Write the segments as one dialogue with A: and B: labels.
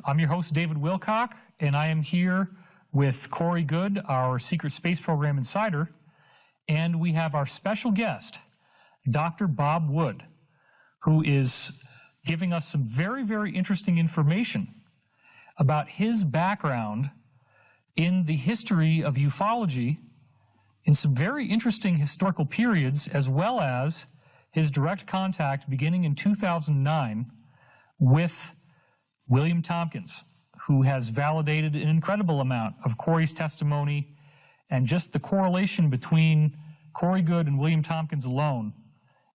A: I'm your host, David Wilcock, and I am here with Corey Goode, our Secret Space Program Insider, and we have our special guest, Dr. Bob Wood, who is giving us some very, very interesting information about his background in the history of ufology in some very interesting historical periods, as well as his direct contact beginning in 2009 with William Tompkins, who has validated an incredible amount of Corey's testimony, and just the correlation between Corey Goode and William Tompkins alone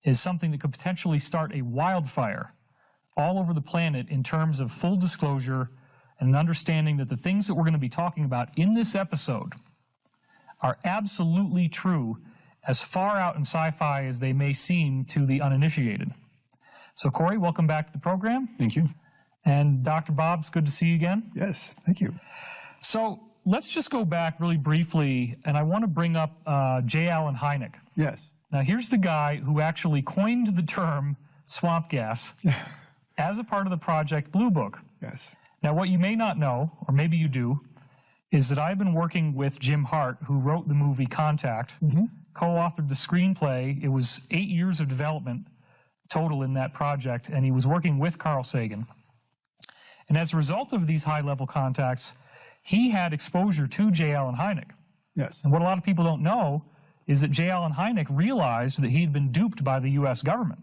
A: is something that could potentially start a wildfire all over the planet in terms of full disclosure and an understanding that the things that we're going to be talking about in this episode are absolutely true, as far out in sci-fi as they may seem to the uninitiated. So Corey, welcome back to the program.
B: Thank you.
A: And Dr. Bob, it's good to see you again.
B: Yes, thank you.
A: So let's just go back really briefly, and I want to bring up J. Allen Hynek.
B: Yes.
A: Now here's the guy who actually coined the term swamp gas as a part of the Project Blue Book.
B: Yes.
A: Now what you may not know, or maybe you do, is that I've been working with Jim Hart, who wrote the movie Contact, co-authored the screenplay. It was 8 years of development total in that project, and he was working with Carl Sagan. And as a result of these high-level contacts, he had exposure to J. Allen Hynek.
B: Yes.
A: And what a lot of people don't know is that J. Allen Hynek realized that he had been duped by the U.S. government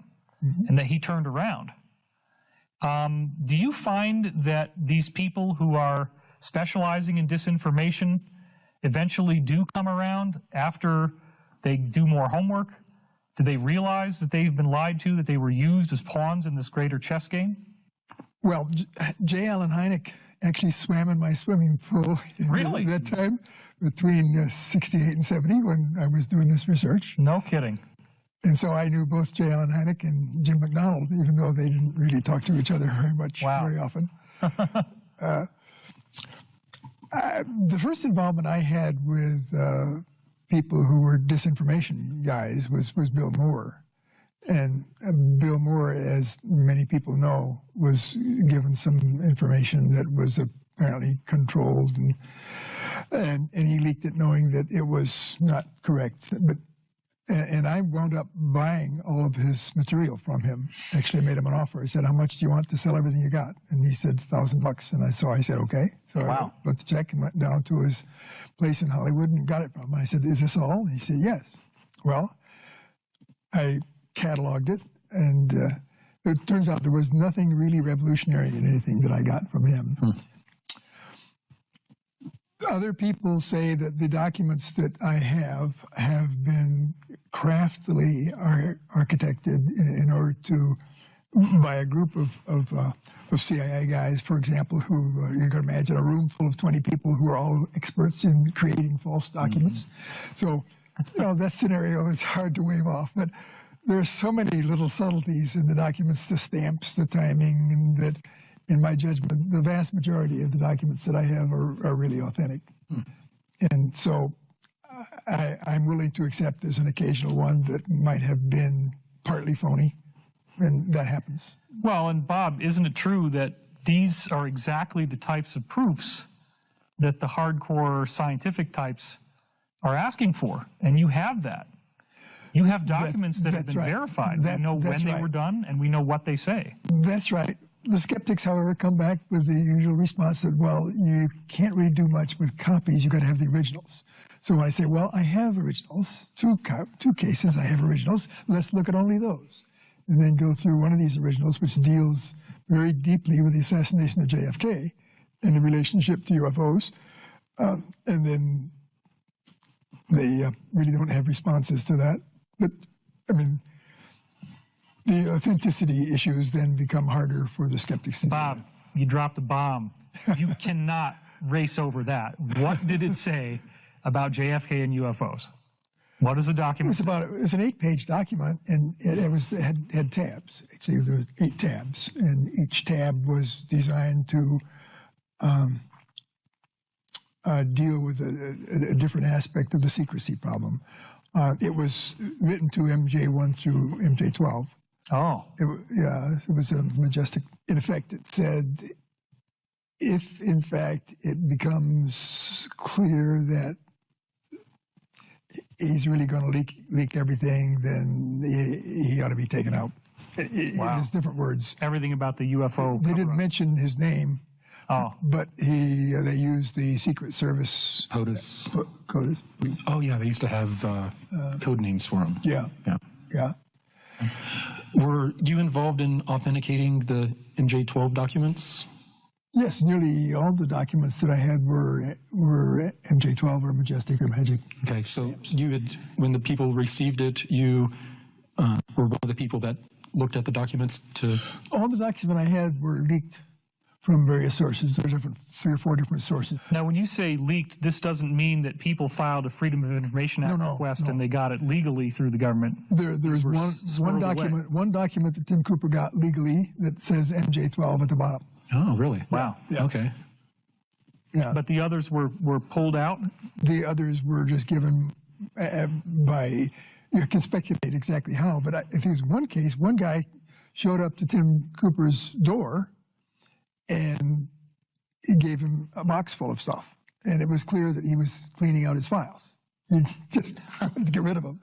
A: and that he turned around. Do you find that these people who are specializing in disinformation eventually do come around after they do more homework? Do they realize that they've been lied to, that they were used as pawns in this greater chess game?
B: Well, J. Allen Hynek actually swam in my swimming pool
A: Really?
B: at that time between 68 and 70 when I was doing this research.
A: No kidding.
B: And so I knew both J. Allen Hynek and Jim McDonald, even though they didn't really talk to each other very much, very often. The first involvement I had with people who were disinformation guys was Bill Moore. And Bill Moore, as many people know, was given some information that was apparently controlled, and he leaked it knowing that it was not correct. And I wound up buying all of his material from him. Actually, I made him an offer. I said, "How much do you want to sell everything you got?" And he said, $1,000. And I said, "Okay." So I wrote the check and went down to his place in Hollywood and got it from him. And I said, "Is this all?" And he said, "Yes." Well, I cataloged it, and it turns out there was nothing really revolutionary in anything that I got from him. Other people say that the documents that I have been craftily architected in order to, by a group of CIA guys, for example, who you can imagine a room full of 20 people who are all experts in creating false documents. So, you know, that scenario is hard to wave off, but there are so many little subtleties in the documents, the stamps, the timing, and that, in my judgment, the vast majority of the documents that I have are really authentic. And so I'm willing to accept there's an occasional one that might have been partly phony, and that happens.
A: Well, and Bob, isn't it true that these are exactly the types of proofs that the hardcore scientific types are asking for? And you have that. You have documents that have been verified. We know when they were done, and we know what they say.
B: That's right. The skeptics, however, come back with the usual response that, well, you can't really do much with copies. You've got to have the originals. So when I say, well, I have originals, two cases I have originals, let's look at only those. And then go through one of these originals, which deals very deeply with the assassination of JFK and the relationship to UFOs. And then they really don't have responses to that. But, I mean, the authenticity issues then become harder for the skeptics to deal with.
A: Bob, you dropped a bomb. You cannot race over that. What did it say about JFK and UFOs? What is the document?
B: It's an 8-page document, and it had tabs. Actually, there were 8 tabs, and each tab was designed to deal with a different aspect of the secrecy problem. It was written to MJ1 through MJ12.
A: Oh.
B: It was a majestic. In effect, it said, if in fact it becomes clear that he's really going to leak everything, then he ought to be taken out.
A: Wow.
B: There's different words.
A: Everything about the UFO.
B: They didn't mention his name.
A: Oh.
B: But they used the Secret Service.
C: POTUS.
B: POTUS.
C: Oh, yeah, they used to have code names for them.
B: Yeah.
C: Yeah.
B: Yeah.
C: Were you involved in authenticating the MJ-12 documents?
B: Yes, nearly all the documents that I had were MJ-12 or Majestic or Magic.
C: Okay, so you had, when the people received it, you were one of the people that looked at the documents to...
B: All the documents I had were leaked from various sources. There were 3 or 4 different sources.
A: Now, when you say leaked, this doesn't mean that people filed a Freedom of Information Act request and they got it legally through the government.
B: There's one document that Tim Cooper got legally that says MJ-12 at the bottom.
C: Oh, really?
A: Wow.
B: Yeah.
C: Okay.
B: Yeah.
A: But the others were pulled out?
B: The others were just given by, you can speculate exactly how, but if there's one case, one guy showed up to Tim Cooper's door and he gave him a box full of stuff. And it was clear that he was cleaning out his files. He just wanted to get rid of them.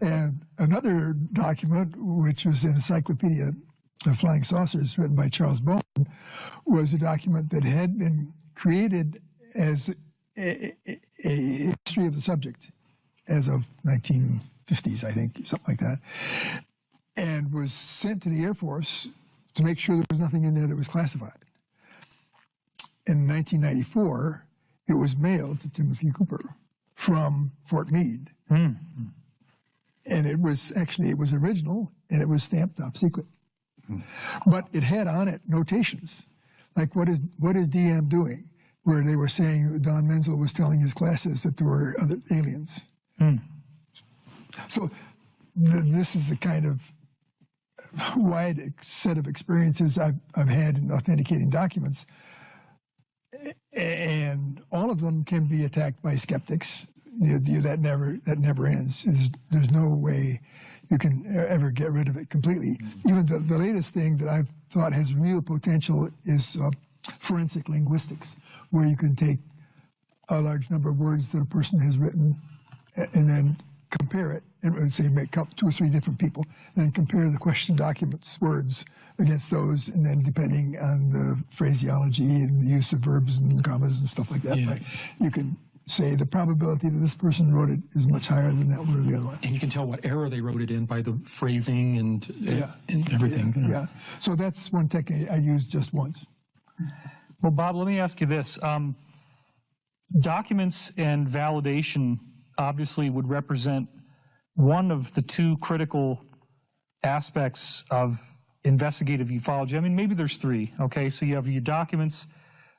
B: And another document, which was an encyclopedia of flying saucers written by Charles Bowen, was a document that had been created as a history of the subject as of 1950s, I think, something like that, and was sent to the Air Force to make sure there was nothing in there that was classified. In 1994, it was mailed to Timothy Cooper from Fort Meade. And it was original, and it was stamped top secret. But it had on it notations, like what is DM doing, where they were saying Don Menzel was telling his classes that there were other aliens. So this is the kind of wide set of experiences I've had in authenticating documents, and all of them can be attacked by skeptics. That never ends. There's no way you can ever get rid of it completely. Even the latest thing that I've thought has real potential is forensic linguistics, where you can take a large number of words that a person has written and then compare it, and say make up 2 or 3 different people, and then compare the question documents words against those, and then depending on the phraseology and the use of verbs and commas and stuff like that, right, you can say the probability that this person wrote it is much higher than that one or the other one.
C: And you can tell what era they wrote it in by the phrasing and everything.
B: Yeah. So that's one technique I used just once.
A: Well, Bob, let me ask you this. Documents and validation obviously would represent one of the 2 critical aspects of investigative ufology. I mean, maybe there's 3, okay? So you have your documents,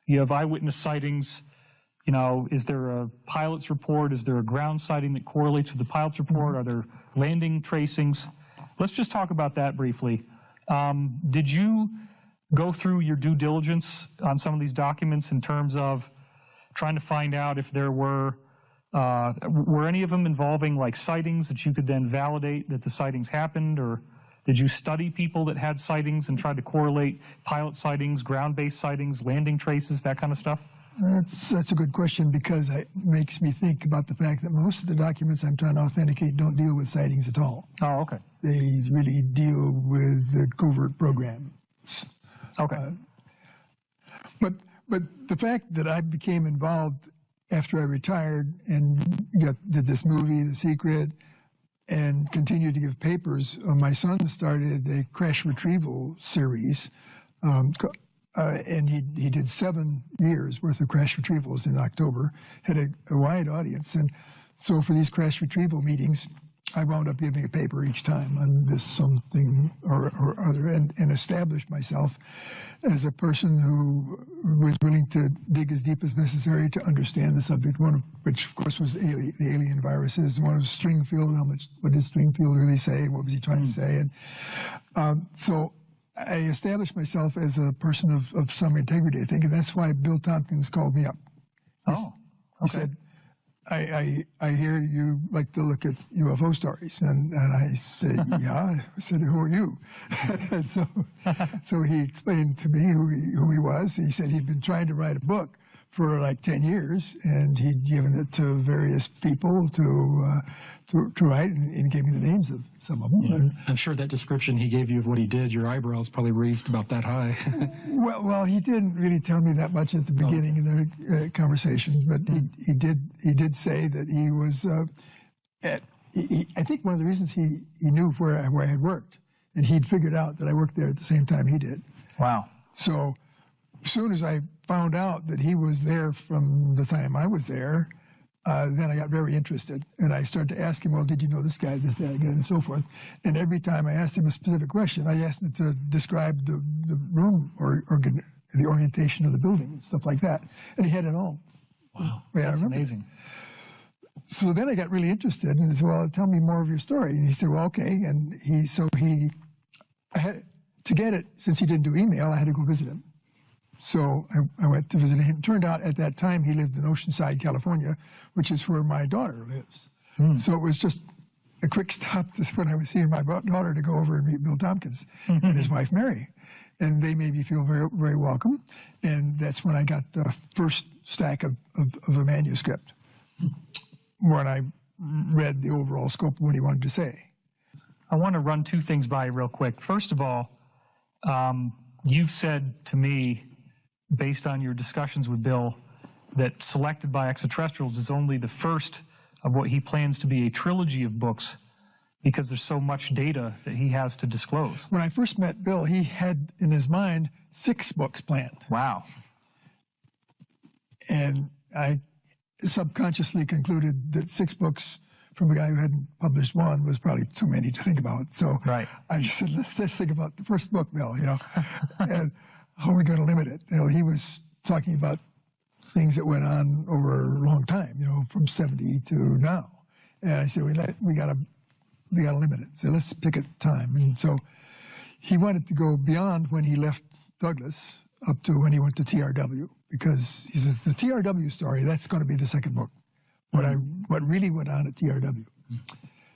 A: you have eyewitness sightings. You know, is there a pilot's report? Is there a ground sighting that correlates with the pilot's report? Are there landing tracings? Let's just talk about that briefly. Did you go through your due diligence on some of these documents in terms of trying to find out if there were any of them involving like sightings that you could then validate that the sightings happened, or did you study people that had sightings and try to correlate pilot sightings, ground-based sightings, landing traces, that kind of stuff?
B: That's a good question, because it makes me think about the fact that most of the documents I'm trying to authenticate don't deal with sightings at all.
A: Oh, okay.
B: They really deal with the covert programs.
A: Okay.
B: But the fact that I became involved after I retired and did this movie, The Secret, and continued to give papers, my son started a crash retrieval series. And he did 7 years worth of crash retrievals in October, had a wide audience. And so for these crash retrieval meetings, I wound up giving a paper each time on this something or other, and established myself as a person who was willing to dig as deep as necessary to understand the subject, one of which, of course, was the alien viruses, one of string field, what did string field really say, what was he trying to say? And so I established myself as a person of some integrity, I think, and that's why Bill Tompkins called me up. He said, I hear you like to look at UFO stories. And I said, yeah. I said, who are you? so he explained to me who he was. He said he'd been trying to write a book for like 10 years, and he'd given it to various people to write, and gave me the names of some of them.
C: Yeah.
B: And,
C: I'm sure that description he gave you of what he did, your eyebrows probably raised about that high.
B: well, he didn't really tell me that much at the beginning of the conversation, but he did say that he was. I think one of the reasons he knew where I had worked, and he'd figured out that I worked there at the same time he did.
A: Wow.
B: So as soon as I found out that he was there from the time I was there, then I got very interested. And I started to ask him, well, did you know this guy, that, and so forth. And every time I asked him a specific question, I asked him to describe the room or the orientation of the building and stuff like that. And he had it all.
A: Wow,
B: Yeah,
A: that's amazing.
B: So then I got really interested, and he said, well, tell me more of your story. And he said, well, okay. And I had to get it, since he didn't do email, I had to go visit him. So I went to visit him. It turned out at that time he lived in Oceanside, California, which is where my daughter lives. So it was just a quick stop when I was seeing my daughter to go over and meet Bill Tompkins and his wife Mary. And they made me feel very, very welcome. And that's when I got the first stack of a manuscript, when I read the overall scope of what he wanted to say.
A: I want to run two things by you real quick. First of all, you've said to me, based on your discussions with Bill, that Selected by Extraterrestrials is only the first of what he plans to be a trilogy of books, because there's so much data that he has to disclose.
B: When I first met Bill, he had in his mind 6 books planned.
A: Wow.
B: And I subconsciously concluded that 6 books from a guy who hadn't published one was probably too many to think about. So
A: right.
B: I just said, let's think about the first book, Bill, and how are we going to limit it? He was talking about things that went on over a long time, from 70 to now. And I said, we got to limit it. So let's pick a time. And so he wanted to go beyond when he left Douglas up to when he went to TRW, because he says the TRW story, that's going to be the second book. What really went on at TRW.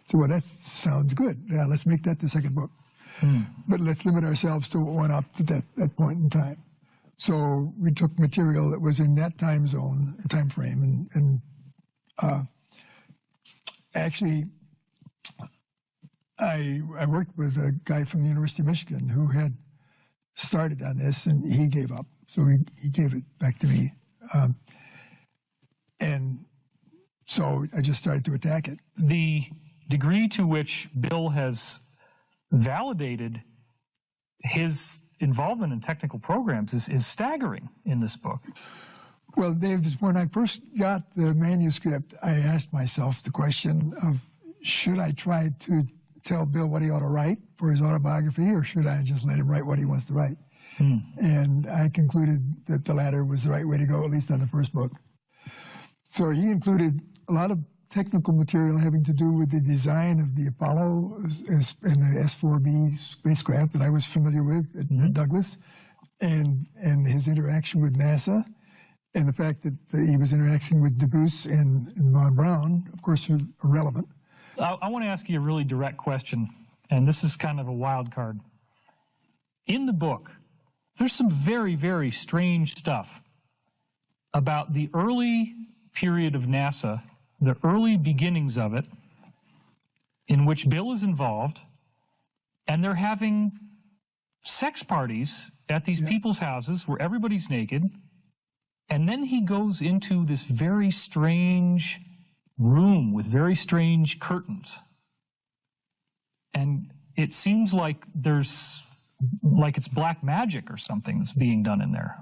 B: So, well, that sounds good. Yeah, let's make that the second book. But let's limit ourselves to what went up to that point in time. So we took material that was in that time frame, and actually, I worked with a guy from the University of Michigan who had started on this, and he gave up. So he gave it back to me. And so I just started to attack it.
A: The degree to which Bill has validated his involvement in technical programs is staggering in this book.
B: Well, Dave, when I first got the manuscript, I asked myself the question of, should I try to tell Bill what he ought to write for his autobiography, or should I just let him write what he wants to write? And I concluded that the latter was the right way to go, at least on the first book. So he included a lot of technical material having to do with the design of the Apollo and the S-4B spacecraft that I was familiar with at Douglas, and his interaction with NASA, and the fact that he was interacting with DeBruce and von Braun, of course, are relevant.
A: I want to ask you a really direct question, and this is kind of a wild card. In the book, there's some very, very strange stuff about the early period of NASA, the early beginnings of it, in which Bill is involved, and they're having sex parties at these people's houses where everybody's naked, and then he goes into this very strange room with very strange curtains. And it seems like it's black magic or something that's being done in there.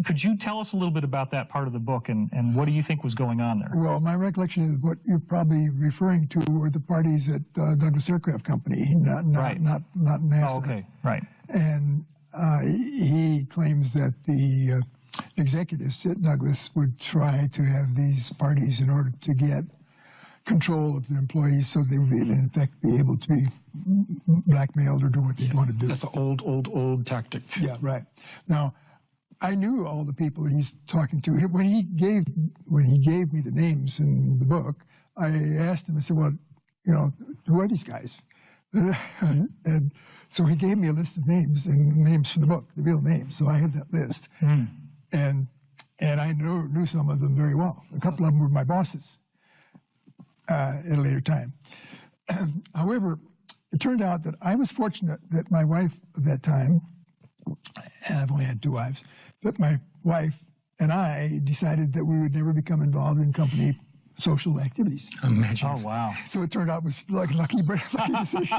A: Could you tell us a little bit about that part of the book, and what do you think was going on there?
B: Well, my recollection is what you're probably referring to were the parties at Douglas Aircraft Company, not NASA.
A: Oh, okay, right.
B: And he claims that the executives at Douglas would try to have these parties in order to get control of the employees, so they would, in fact, be able to be blackmailed or do what they want to do.
C: That's an old tactic.
B: Yeah, right. Now, I knew all the people he's talking to. When he gave me the names in the book, I asked him, I said, well, you know, who are these guys? And so he gave me a list of names and names from the book, the real names. So I have that list. And I knew some of them very well. A couple of them were my bosses at a later time. However, it turned out that I was fortunate that my wife at that time, and I've only had 2 wives, that my wife and I decided that we would never become involved in company social activities.
C: Imagine.
A: Oh, wow.
B: So it turned out it was like lucky decision.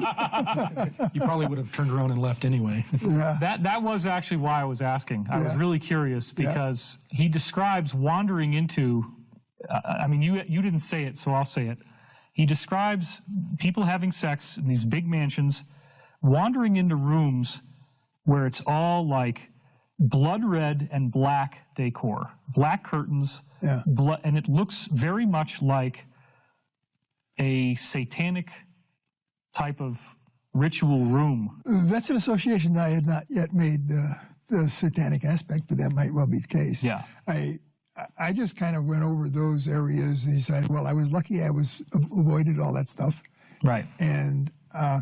C: You probably would have turned around and left anyway.
B: Yeah.
A: That was actually why I was asking. I was really curious because he describes wandering into, I mean, you didn't say it, so I'll say it. He describes people having sex in these big mansions, wandering into rooms where it's all like blood red and black decor, black curtains, and it looks very much like a satanic type of ritual room.
B: That's an association that I had not yet made the satanic aspect, but that might well be the case. Yeah. I just kind of went over those areas and decided, well, I was lucky I avoided all that stuff.
A: Right.
B: And I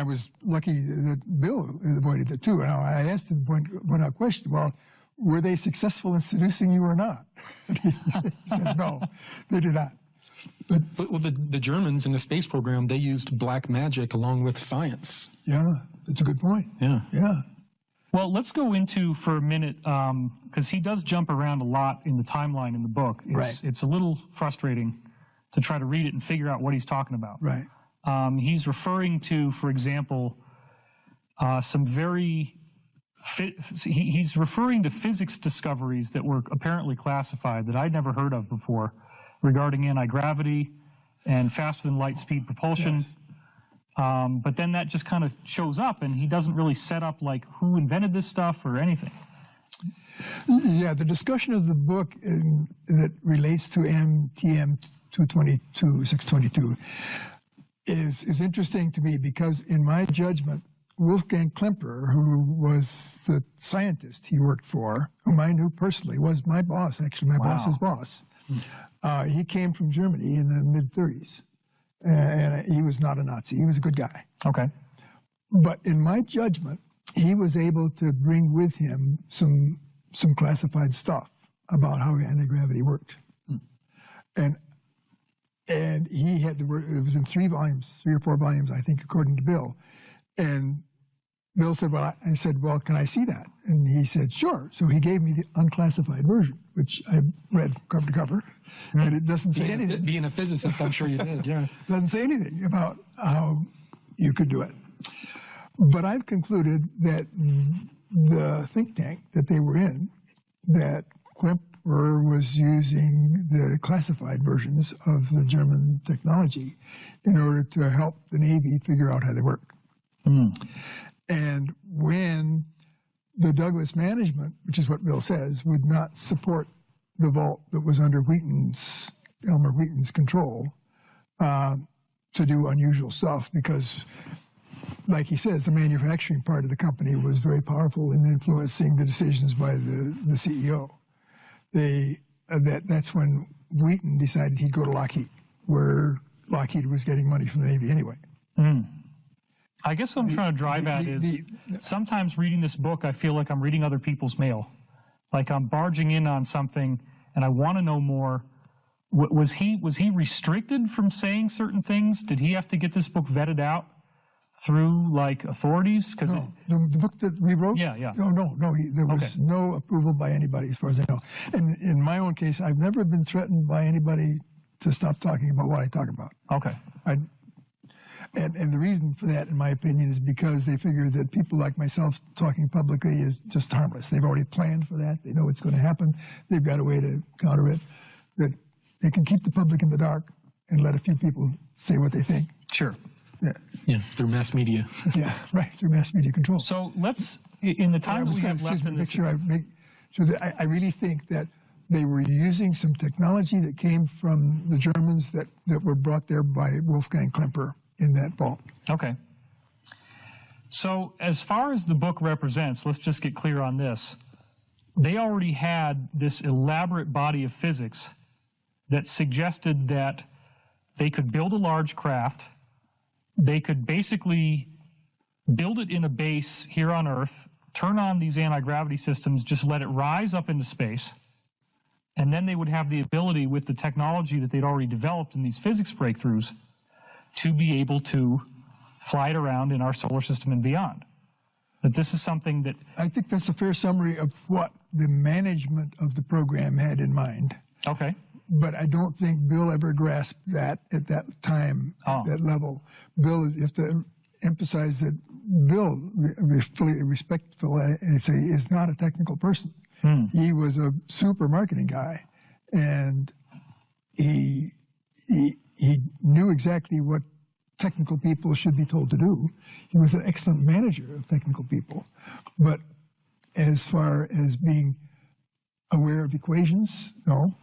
B: was lucky that Bill avoided it too. And I asked him one question, well, were they successful in seducing you or not? And he said, no, they did not. But
C: well, the Germans in the space program, they used black magic along with science.
B: Yeah, that's a good point.
C: Yeah.
B: Yeah.
A: Well, let's go into for a minute, because he does jump around a lot in the timeline in the book. It's a little frustrating to try to read it and figure out what he's talking about.
B: Right.
A: He's referring to, for example, some very, he's referring to physics discoveries that were apparently classified that I'd never heard of before regarding anti-gravity and faster than light speed propulsion. Yes. But then that just kind of shows up and he doesn't really set up like who invented this stuff or anything.
B: Yeah, the discussion of the book that relates to MTM 622 is interesting to me because in my judgment, Wolfgang Klemperer, who was the scientist he worked for, whom I knew personally, was my boss, actually my boss's boss. He came from Germany in the mid-30s. And he was not a Nazi. He was a good guy.
A: Okay.
B: But in my judgment, he was able to bring with him some classified stuff about how anti-gravity worked. And he had it was in 3 volumes, 3 or 4 volumes, I think, according to Bill. And Bill said, well, I said, well, can I see that? And he said, sure. So he gave me the unclassified version, which I read cover to cover. And it doesn't say anything.
C: Being a physicist, I'm sure you did, yeah.
B: It doesn't say anything about how you could do it. But I've concluded that the think tank that they were in, that Klemperer was using the classified versions of the German technology in order to help the Navy figure out how they work. And when the Douglas management, which is what Bill says, would not support the vault that was under Elmer Wheaton's control to do unusual stuff because, like he says, the manufacturing part of the company was very powerful in influencing the decisions by the CEO. That's when Wheaton decided he'd go to Lockheed, where Lockheed was getting money from the Navy anyway.
A: I guess what I'm trying to drive at is sometimes reading this book, I feel like I'm reading other people's mail. Like I'm barging in on something and I want to know more. Was he restricted from saying certain things? Did he have to get this book vetted out through like authorities?
B: No, the book that we wrote?
A: Yeah.
B: No, there was no approval by anybody as far as I know. And in my own case, I've never been threatened by anybody to stop talking about what I talk about.
A: Okay.
B: And the reason for that, in my opinion, is because they figure that people like myself talking publicly is just harmless. They've already planned for that. They know it's going to happen. They've got a way to counter it. That they can keep the public in the dark and let a few people say what they think.
A: Sure.
C: Yeah, through mass media.
B: Yeah, right, through mass media control.
A: So let's, in the time that we have left in this...
B: I really think that they were using some technology that came from the Germans that were brought there by Wolfgang Klemperer in that vault.
A: Okay. So as far as the book represents, let's just get clear on this. they already had this elaborate body of physics that suggested that they could build a large craft, they could basically build it in a base here on Earth, turn on these anti-gravity systems, just let it rise up into space, and then they would have the ability, with the technology that they'd already developed in these physics breakthroughs, to be able to fly it around in our solar system and beyond. That this is something that...
B: I think that's a fair summary of what the management of the program had in mind.
A: Okay.
B: But I don't think Bill ever grasped that at that time, at that level. Bill, you have to emphasize that Bill, fully respectful, is not a technical person. He was a super marketing guy, and he knew exactly what technical people should be told to do. He was an excellent manager of technical people. But as far as being aware of equations, no,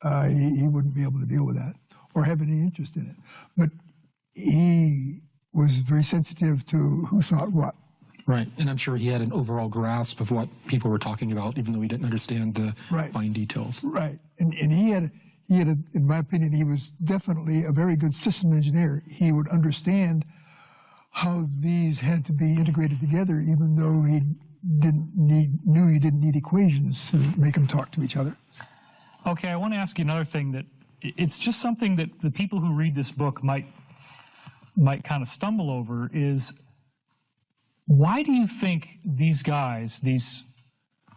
B: he wouldn't be able to deal with that or have any interest in it. But he was very sensitive to who thought what.
C: Right, and I'm sure he had an overall grasp of what people were talking about, even though he didn't understand the fine details.
B: Right, and he had, in my opinion, he was definitely a very good system engineer. He would understand how these had to be integrated together, even though he knew he didn't need equations to make them talk to each other.
A: Okay, I want to ask you another thing that it's just something that the people who read this book might kind of stumble over is, why do you think these guys, these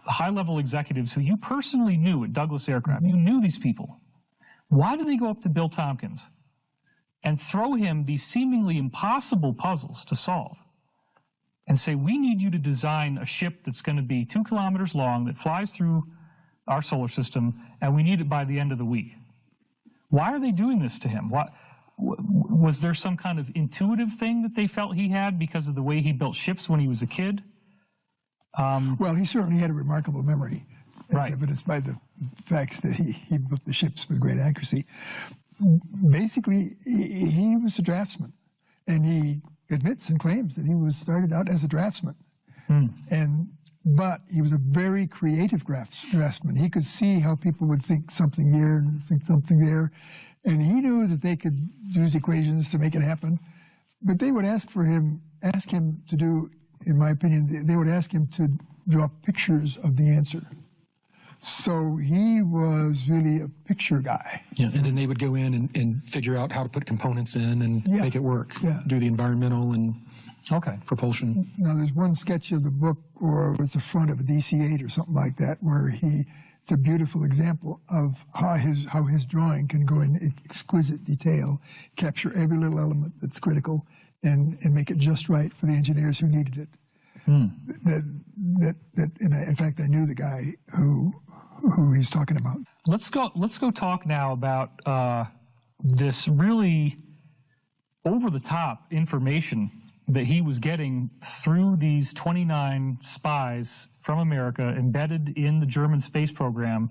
A: high-level executives who you personally knew at Douglas Aircraft, you knew these people, why do they go up to Bill Tompkins and throw him these seemingly impossible puzzles to solve and say, we need you to design a ship that's going to be 2 kilometers long that flies through our solar system, and we need it by the end of the week? Why are they doing this to him? Was there some kind of intuitive thing that they felt he had because of the way he built ships when he was a kid?
B: Well, he certainly had a remarkable memory, as evidenced by the facts that he built the ships with great accuracy. Basically, he was a draftsman, and he admits and claims that he was started out as a draftsman. But he was a very creative draftsman. He could see how people would think something here and think something there, and he knew that they could use equations to make it happen. But they would ask him to do, in my opinion, they would ask him to draw pictures of the answer. So he was really a picture guy.
C: Yeah, and then they would go in and figure out how to put components in and make it work. Do the environmental and propulsion.
B: Now, there's one sketch of the book, or it was the front of a DC-8 or something like that, where it's a beautiful example of how his drawing can go in exquisite detail, capture every little element that's critical, and make it just right for the engineers who needed it. In fact, I knew the guy who he's talking about.
A: Let's go talk now about this really over-the-top information that he was getting through these 29 spies from America embedded in the German space program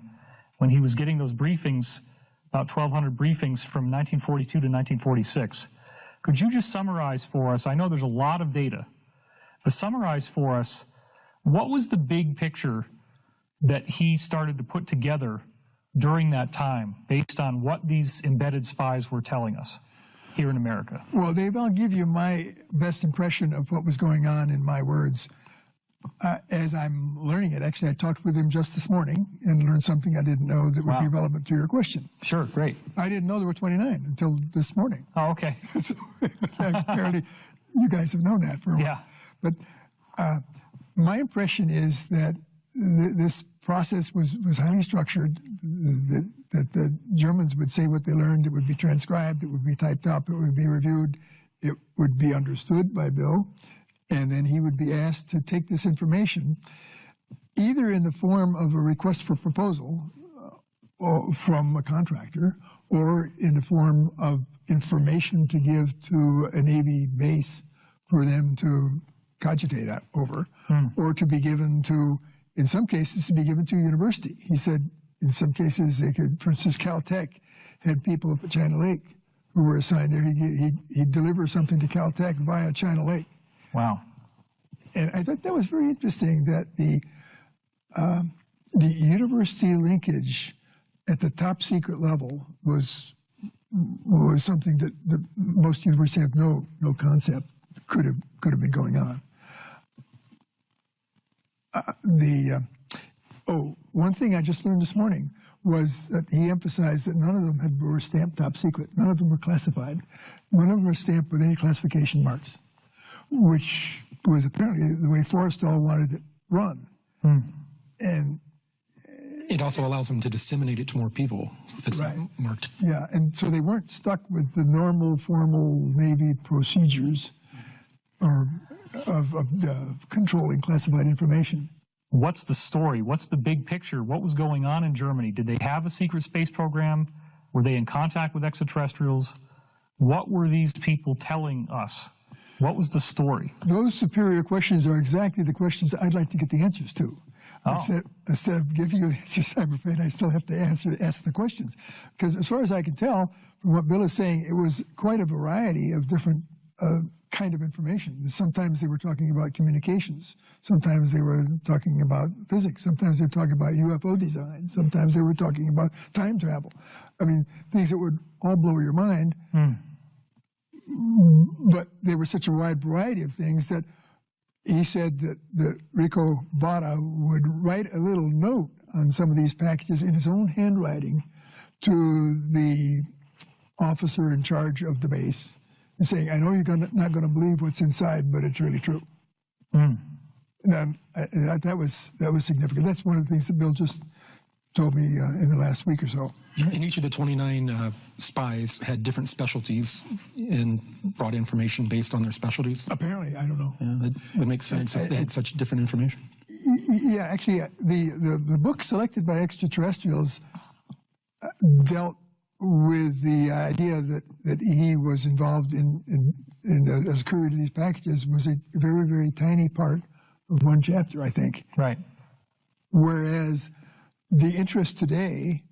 A: when he was getting those briefings, about 1,200 briefings from 1942 to 1946. Could you just summarize for us, I know there's a lot of data, but summarize for us, what was the big picture that he started to put together during that time based on what these embedded spies were telling us here in America?
B: Well, Dave, I'll give you my best impression of what was going on in my words as I'm learning it. Actually, I talked with him just this morning and learned something I didn't know that would be relevant to your question.
A: Sure, great.
B: I didn't know there were 29 until this morning.
A: Oh, okay.
B: So, apparently, you guys have known that for a while.
A: Yeah.
B: But my impression is that this process was highly structured, that the Germans would say what they learned, it would be transcribed, it would be typed up, it would be reviewed, it would be understood by Bill, and then he would be asked to take this information either in the form of a request for proposal from a contractor or in the form of information to give to a Navy base for them to cogitate over, or to be given to, in some cases, to be given to a university. He said in some cases they could, for instance, Caltech had people up at China Lake who were assigned there. He'd deliver something to Caltech via China Lake.
A: Wow.
B: And I thought that was very interesting, that the The university linkage at the top secret level was something that most universities have no concept could have been going on. One thing I just learned this morning was that he emphasized that none of them were stamped top secret. None of them were classified. None of them were stamped with any classification marks, which was apparently the way Forrestal wanted it run. And
C: it also allows them to disseminate it to more people if it's not marked.
B: Yeah, and so they weren't stuck with the normal, formal Navy procedures of controlling classified information.
A: What's the story? What's the big picture? What was going on in Germany? Did they have a secret space program? Were they in contact with extraterrestrials? What were these people telling us? What was the story?
B: Those superior questions are exactly the questions I'd like to get the answers to. Instead of giving you the answers, I'm afraid I still have to ask the questions. Because as far as I can tell, from what Bill is saying, it was quite a variety of different kind of information. Sometimes they were talking about communications. Sometimes they were talking about physics. Sometimes they were talking about UFO design. Sometimes they were talking about time travel. I mean, things that would all blow your mind. But they were such a wide variety of things that he said that Rico Botta would write a little note on some of these packages in his own handwriting to the officer in charge of the base, and saying, "I know you're not going to believe what's inside, but it's really true." Now, that was significant. That's one of the things that Bill just told me in the last week or so.
C: And each of the 29 spies had different specialties and brought information based on their specialties.
B: Apparently, I don't know.
C: Yeah, that makes sense if they had such different information.
B: Yeah, actually, the book selected by extraterrestrials dealt with the idea that he was involved in as courier to these packages was a very, very tiny part of one chapter, I think.
A: Right.
B: Whereas the interest today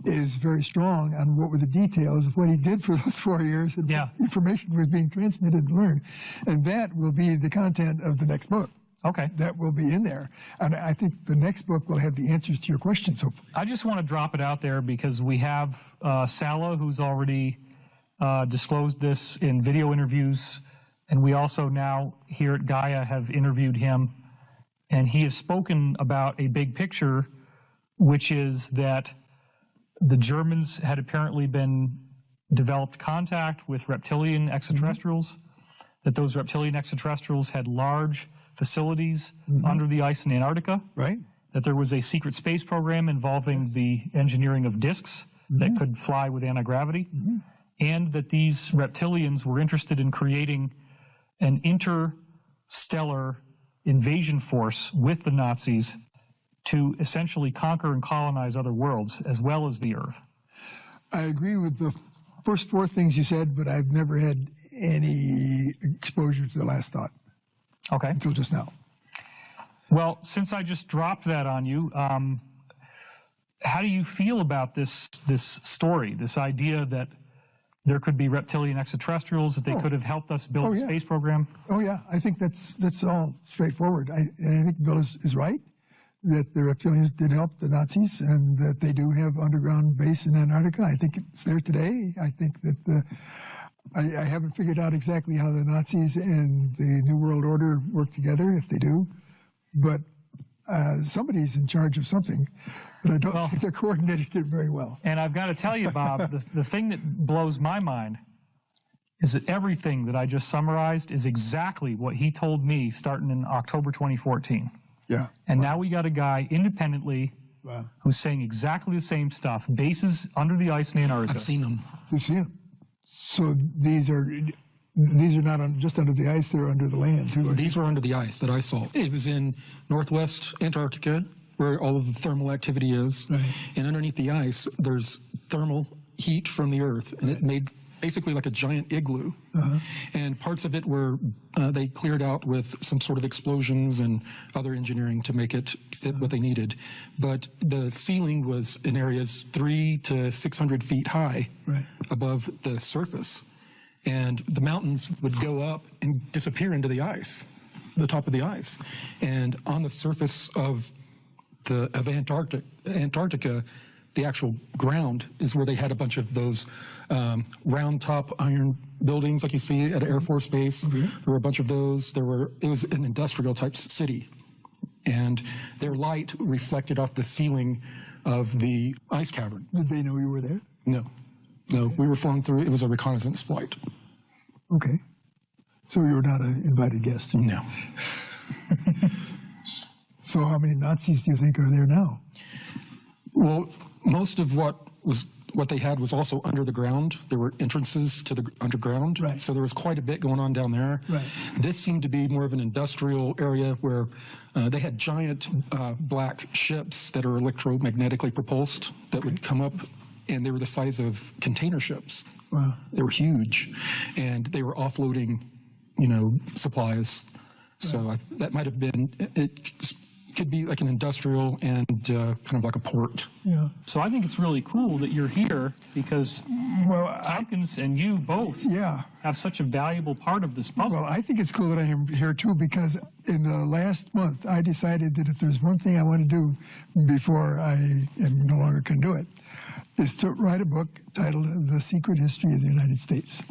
B: is very strong on what were the details of what he did for those 4 years and what information was being transmitted and learned. And that will be the content of the next book.
A: Okay.
B: That will be in there. And I think the next book will have the answers to your questions, hopefully.
A: I just want to drop it out there because we have Sala, who's already disclosed this in video interviews, and we also now here at Gaia have interviewed him, and he has spoken about a big picture, which is that the Germans had apparently developed contact with reptilian extraterrestrials, that those reptilian extraterrestrials had large facilities under the ice in Antarctica, that there was a secret space program involving the engineering of discs that could fly with anti-gravity, and that these reptilians were interested in creating an interstellar invasion force with the Nazis to essentially conquer and colonize other worlds as well as the Earth.
B: I agree with the first 4 things you said, but I've never had any exposure to the last thought.
A: Okay.
B: Until just now.
A: Well, since I just dropped that on you, how do you feel about this story, this idea that there could be reptilian extraterrestrials, that they could have helped us build a space program?
B: Oh, yeah. I think that's all straightforward. I think Bill is right, that the reptilians did help the Nazis and that they do have underground base in Antarctica. I think it's there today. I think that I haven't figured out exactly how the Nazis and the New World Order work together, if they do, but somebody's in charge of something, but I don't think they're coordinated it very well.
A: And I've got to tell you, Bob, the thing that blows my mind is that everything that I just summarized is exactly what he told me starting in October 2014.
B: Yeah.
A: And now we got a guy independently who's saying exactly the same stuff, bases under the ice in Antarctica.
C: I've seen them.
B: You've seen them. So these are not just under the ice, they're under the land too.
C: These were under the ice that I saw. It was in northwest Antarctica where all of the thermal activity is. And underneath the ice, there's thermal heat from the Earth, and it made basically like a giant igloo. And parts of it were, they cleared out with some sort of explosions and other engineering to make it fit what they needed. But the ceiling was in areas 300 to 600 feet high above the surface. And the mountains would go up and disappear into the ice, the top of the ice. And on the surface of of Antarctica, the actual ground is where they had a bunch of those round top iron buildings like you see at Air Force Base. There were a bunch of those. It was an industrial type city. And their light reflected off the ceiling of the ice cavern.
B: Did they know you were there?
C: No. No, we were flying through. It was a reconnaissance flight.
B: Okay. So you were not an invited guest?
C: No.
B: So how many Nazis do you think are there now?
C: Well, most of what they had was also under the ground. There were entrances to the underground.
B: Right.
C: So there was quite a bit going on down there.
B: Right.
C: This seemed to be more of an industrial area where they had giant black ships that are electromagnetically propulsed that would come up, and they were the size of container ships.
B: Wow.
C: They were huge, and they were offloading, supplies. So that might have been, it could be like an industrial and kind of like a port.
B: Yeah.
A: So I think it's really cool that you're here because Tompkins and you both have such a valuable part of this puzzle.
B: Well, I think it's cool that I am here too, because in the last month I decided that if there's one thing I want to do before I no longer can do it, is to write a book titled The Secret History of the United States,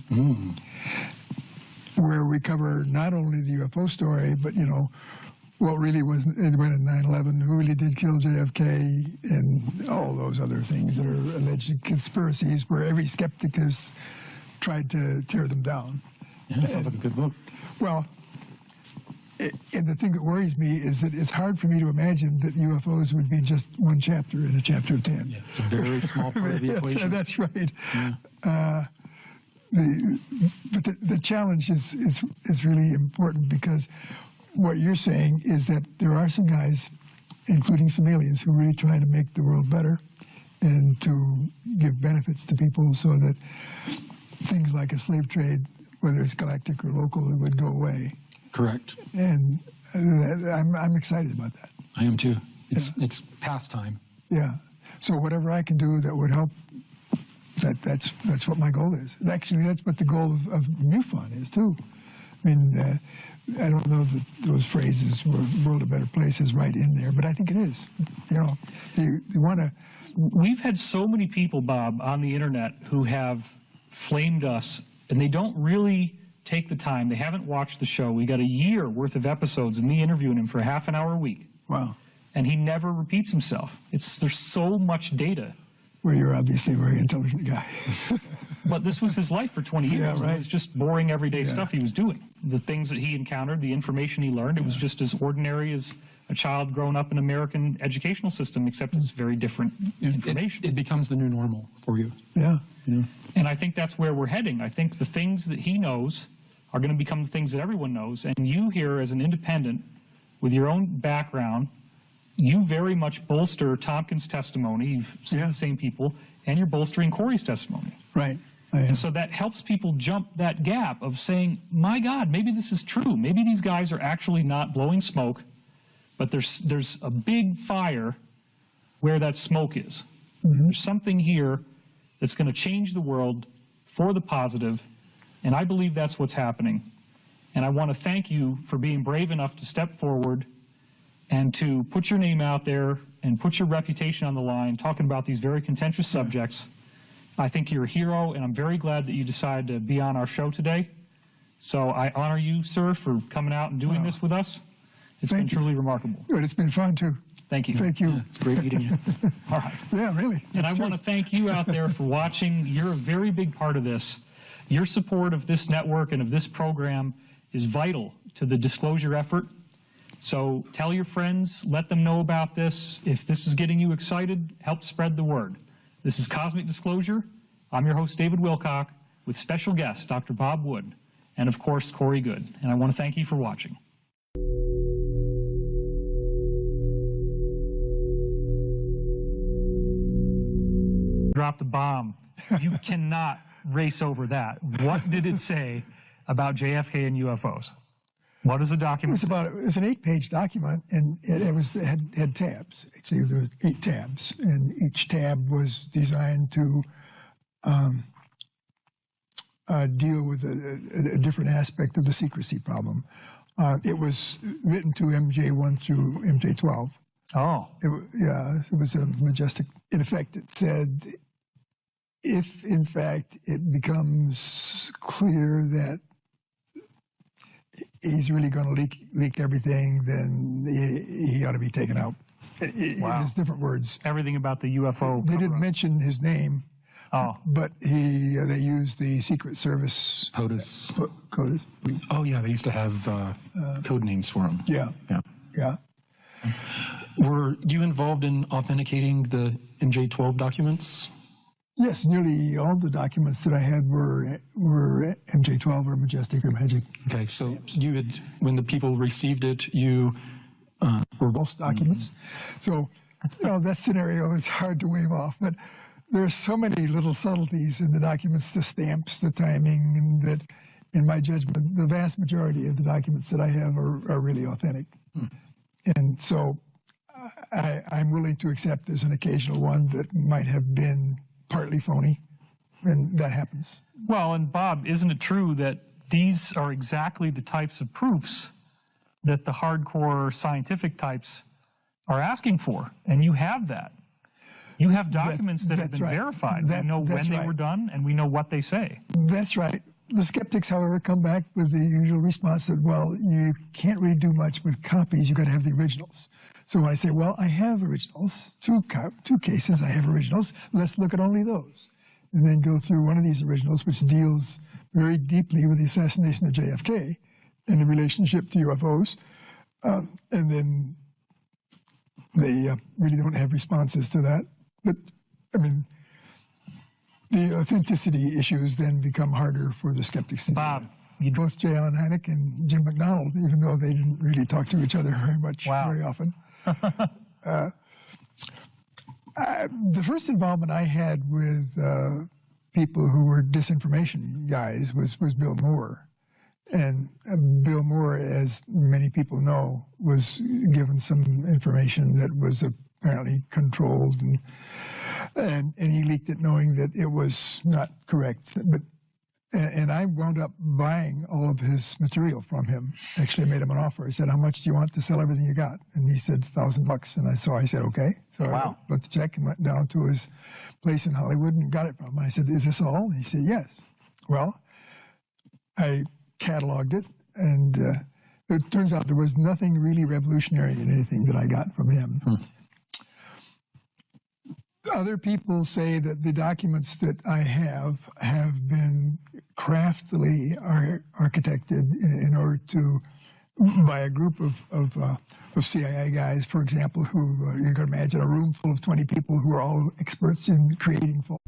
B: where we cover not only the UFO story, but, what really was, it went in 9/11, who really did kill JFK, and all those other things that are alleged conspiracies where every skeptic has tried to tear them down.
C: Yeah, that sounds like a good book.
B: Well, and the thing that worries me is that it's hard for me to imagine that UFOs would be just one chapter in a chapter of 10.
C: Yeah, it's a very small part of the equation.
B: That's right.
C: Yeah.
B: But the challenge is really important, because what you're saying is that there are some guys, including some aliens, who are really trying to make the world better and to give benefits to people so that things like a slave trade, whether it's galactic or local, would go away.
C: Correct.
B: And I'm excited about that.
C: I am too. It's pastime.
B: Yeah. So whatever I can do that would help, that's what my goal is. Actually, that's what the goal of MUFON is too. I mean, I don't know that those phrases, "world a better place," is right in there, but I think it is. You want to.
A: We've had so many people, Bob, on the internet who have flamed us, and they don't really take the time. They haven't watched the show. We got a year worth of episodes of me interviewing him for half an hour a week.
B: Wow.
A: And he never repeats himself. There's so much data.
B: Well, you're obviously a very intelligent guy.
A: But this was his life for 20 years.
B: Yeah, right.
A: And it was just boring everyday stuff he was doing. The things that he encountered, the information he learned, it was just as ordinary as a child growing up in an American educational system, except it's very different information.
C: It becomes the new normal for you.
B: Yeah.
A: And I think that's where we're heading. I think the things that he knows are going to become the things that everyone knows. And you here as an independent, with your own background, you very much bolster Tompkins' testimony. You've seen the same people, and you're bolstering Corey's testimony.
B: Right.
A: And so that helps people jump that gap of saying, my God, maybe this is true. Maybe these guys are actually not blowing smoke, but there's a big fire where that smoke is. There's something here that's going to change the world for the positive, and I believe that's what's happening. And I want to thank you for being brave enough to step forward and to put your name out there and put your reputation on the line talking about these very contentious subjects. I think you're a hero, and I'm very glad that you decided to be on our show today. So I honor you, sir, for coming out and doing this with us. It's been truly remarkable.
B: Good. It's been fun, too.
A: Thank you.
B: Thank you.
C: Yeah, it's great meeting you.
A: All right.
B: Yeah, really.
A: And I want to thank you out there for watching. You're a very big part of this. Your support of this network and of this program is vital to the disclosure effort. So tell your friends, let them know about this. If this is getting you excited, help spread the word. This is Cosmic Disclosure. I'm your host, David Wilcock, with special guest, Dr. Bob Wood, and of course, Corey Good. And I want to thank you for watching. Drop the bomb. You cannot race over that. What did it say about JFK and UFOs? What is the document?
B: It's an 8-page document, and it had tabs. Actually, there were 8 tabs, and each tab was designed to deal with a different aspect of the secrecy problem. It was written to MJ1 through MJ12,
A: Oh.
B: Yeah, it was a majestic. In effect, it said, if in fact it becomes clear that he's really going to leak everything, then he ought to be taken out.
A: Wow.
B: There's different words.
A: Everything about the UFO.
B: They didn't mention his name.
A: Oh.
B: But they used the Secret Service
C: POTUS.
B: Code.
C: Oh, yeah, they used to have code names for them.
B: Yeah.
C: Yeah.
B: Yeah.
C: Were you involved in authenticating the MJ-12 documents?
B: Yes, nearly all the documents that I had were MJ-12 or Majestic or Magic.
C: Okay, so you had, when the people received it, you
B: were both documents. So, that scenario is hard to wave off, but there are so many little subtleties in the documents, the stamps, the timing, and that, in my judgment, the vast majority of the documents that I have are really authentic. And so I'm willing to accept there's an occasional one that might have been partly phony, and that happens.
A: Well, and Bob, isn't it true that these are exactly the types of proofs that the hardcore scientific types are asking for? And you have that. You have documents that have been verified. We know when they were done, and we know what they say.
B: That's right. The skeptics, however, come back with the usual response that, well, you can't really do much with copies. You've got to have the originals. So when I say, well, I have originals, two cases I have originals, let's look at only those. And then go through one of these originals, which deals very deeply with the assassination of JFK and the relationship to UFOs. And then they really don't have responses to that. But, I mean, the authenticity issues then become harder for the skeptics to
A: Bob,
B: both J. Allen Hynek and Jim McDonald, even though they didn't really talk to each other very much, very often. The first involvement I had with people who were disinformation guys was Bill Moore. And Bill Moore, as many people know, was given some information that was apparently controlled, and he leaked it knowing that it was not correct. And I wound up buying all of his material from him. Actually, I made him an offer. I said, how much do you want to sell everything you got? And he said, $1,000. And so I said, okay. So I wrote the check and went down to his place in Hollywood and got it from him. I said, is this all? And he said, yes. Well, I cataloged it, and it turns out there was nothing really revolutionary in anything that I got from him. Other people say that the documents that I have been craftily architected in order to, by a group of CIA guys, for example, who you can imagine a room full of 20 people who are all experts in creating false.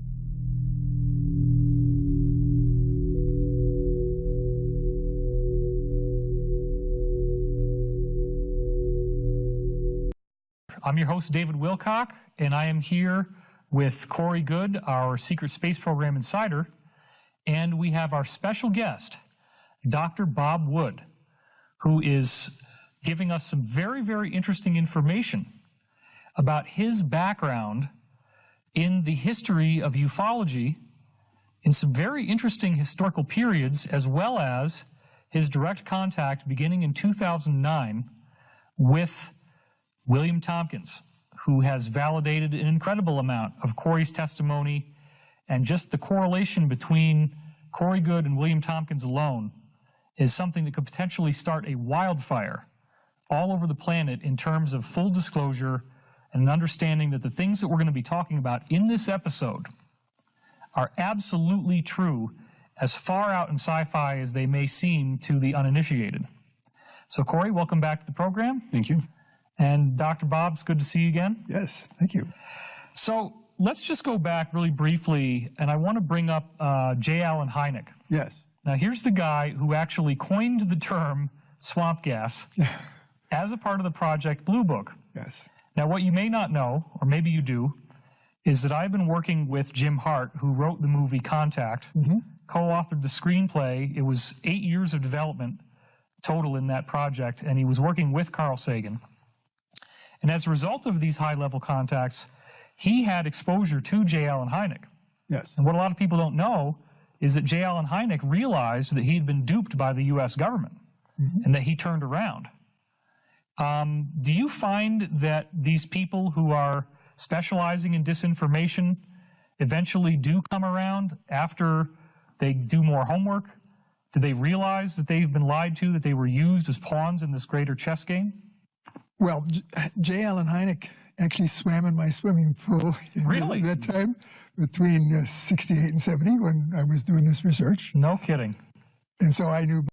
A: I'm your host, David Wilcock, and I am here with Corey Good, our Secret Space Program Insider, and we have our special guest, Dr. Bob Wood, who is giving us some very, very interesting information about his background in the history of ufology in some very interesting historical periods, as well as his direct contact beginning in 2009 with William Tompkins, who has validated an incredible amount of Corey's testimony, and just the correlation between Corey Good and William Tompkins alone is something that could potentially start a wildfire all over the planet in terms of full disclosure and an understanding that the things that we're going to be talking about in this episode are absolutely true, as far out in sci-fi as they may seem to the uninitiated. So Corey, welcome back to the program.
C: Thank you.
A: And Dr. Bob, it's good to see you again.
B: Yes, thank you.
A: So let's just go back really briefly, and I want to bring up J. Allen Hynek.
B: Yes.
A: Now, here's the guy who actually coined the term swamp gas as a part of the Project Blue Book.
B: Yes.
A: Now, what you may not know, or maybe you do, is that I've been working with Jim Hart, who wrote the movie Contact, co-authored the screenplay. It was 8 years of development total in that project, and he was working with Carl Sagan. And as a result of these high-level contacts, he had exposure to J. Allen Hynek.
B: Yes.
A: And what a lot of people don't know is that J. Allen Hynek realized that he had been duped by the U.S. government and that he turned around. Do you find that these people who are specializing in disinformation eventually do come around after they do more homework? Do they realize that they've been lied to, that they were used as pawns in this greater chess game?
B: Well, J. Allen Hynek actually swam in my swimming pool
A: Really?
B: at that time, between 68 and 70 when I was doing this research.
A: No kidding.
B: And so I knew